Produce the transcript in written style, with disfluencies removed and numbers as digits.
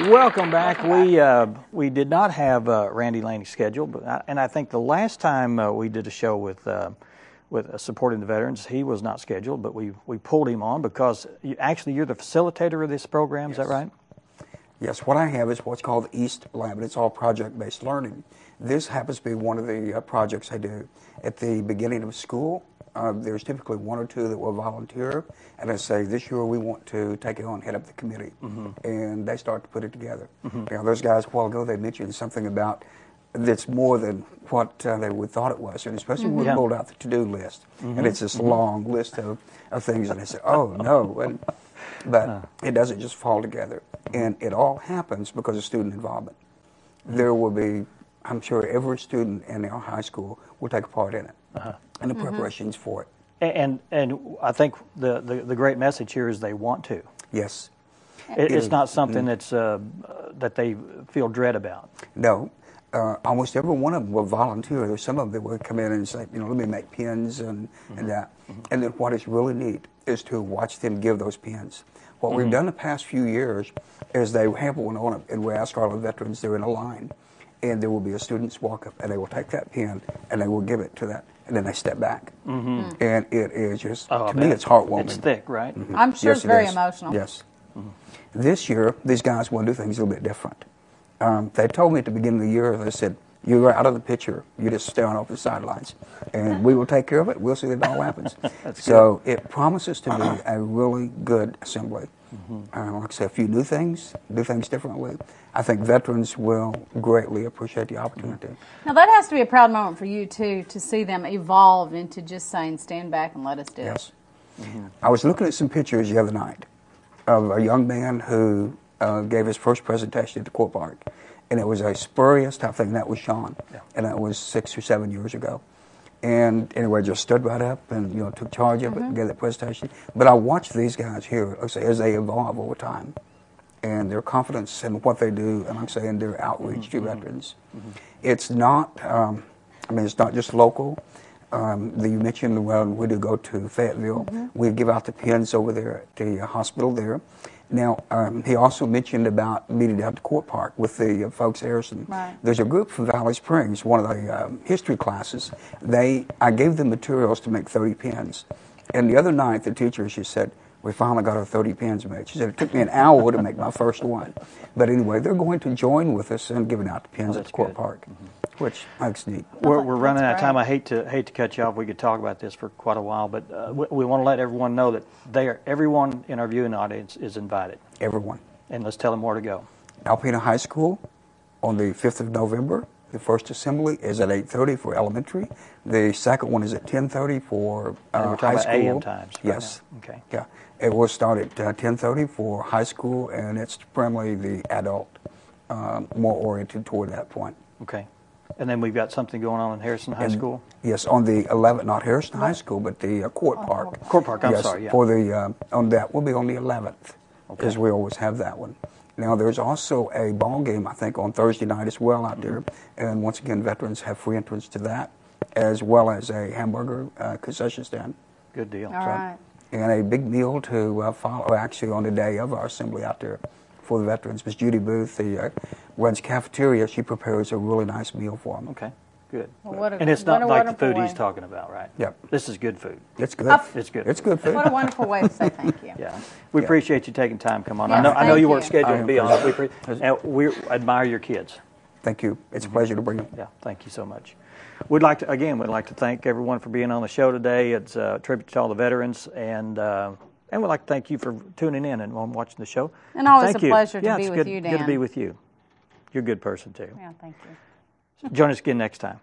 Welcome back. We did not have Randy Laney scheduled, but I think the last time we did a show with supporting the veterans, he was not scheduled, but we pulled him on because you're the facilitator of this program. Is that right? Yes. What I have is what's called the East Lab, and it's all project-based learning. This happens to be one of the projects I do at the beginning of school. There's typically one or two that will volunteer, and I say, this year we want to take it on, head up the committee, and they start to put it together. You know, those guys a while ago, they mentioned something about that's more than what they would thought it was, and especially when we pulled out the to-do list, and it's this long list of things, and I said, oh no, but it doesn't just fall together, and it all happens because of student involvement. There will be, I'm sure every student in our high school will take a part in it. And the preparations for it. And I think the great message here is they want to. Yes. It's not something that's that they feel dread about. No. Almost every one of them will volunteer. There's some of them that will come in and say, you know, let me make pins and that. And then what is really neat is to watch them give those pins. What we've done the past few years is they have one on them, and we ask all the veterans, they're in a line, and there will be a student's walk up, and they will take that pin, and they will give it to that. And then they step back, and it is just, to me, it's heartwarming. It's thick, right? I'm sure it's very emotional. Yes. This year, these guys want to do things a little bit different. They told me at the beginning of the year, they said, you're out of the picture. You're just staring off the sidelines. And we will take care of it. We'll see that it all happens. So it promises to be a really good assembly. Like I say, a few new things, do things differently. I think veterans will greatly appreciate the opportunity. Now that has to be a proud moment for you too, to see them evolve into just saying, stand back and let us do it. Yes. I was looking at some pictures the other night of a young man who gave his first presentation at the Court Park. And it was a spurious type thing. That was Sean. And that was 6 or 7 years ago. And anyway, just stood right up and, you know, took charge of it and gave that presentation. But I watched these guys here, like I say, as they evolve over time, and their confidence in what they do, and I'm saying their outreach to veterans. It's not, I mean, it's not just local. You mentioned when we do go to Fayetteville, we give out the pins over there at the hospital there. Now, he also mentioned about meeting down at the Court Park with the folks at Harrison. Right. There's a group from Valley Springs, one of the history classes. I gave them materials to make 30 pins. And the other night, the teacher, she said, we finally got our 30 pins made. She said, it took me an hour to make my first one. But anyway, they're going to join with us in giving out the pins at the Court Park, which makes neat. We're running out of time. I hate to cut you off. We could talk about this for quite a while, but we want to let everyone know that everyone in our viewing audience is invited. Everyone. And let's tell them where to go. Alpena High School on the 5th of November. The first assembly is at 8:30 for elementary. The second one is at 10:30 for we're talking high about school. AM times. Yes. Right now. Okay. Yeah. It will start at 10:30 for high school, and it's primarily the adult, more oriented toward that point. Okay. And then we've got something going on in Harrison High School? Yes, on the 11th, not Harrison High School, but the Court Park. Court Park, I'm sorry, yeah. For the, on that, will be on the 11th, because we always have that one. Now, there's also a ball game, I think, on Thursday night as well out there. And once again, veterans have free entrance to that, as well as a hamburger concession stand. Good deal. All right. And a big meal to follow, actually, on the day of our assembly out there for the veterans. Miss Judy Booth, the runs cafeteria, she prepares a really nice meal for them. Okay, good. Well, and it's not like the food he's talking about, right? Yep. This is good food. It's good. It's good. It's good food. What a wonderful way to say thank you. Yeah. We appreciate you taking time to come on. Yes, I know you weren't thank you. scheduled to be on. And we admire your kids. Thank you. It's a pleasure to bring them. Yeah, thank you so much. We'd like to thank everyone for being on the show today. It's a tribute to all the veterans, and we'd like to thank you for tuning in and watching the show. And always thank a you. pleasure to yeah, be it's with good, you, Dan. Good to be with you. You're a good person, too. Yeah, thank you. Join us again next time.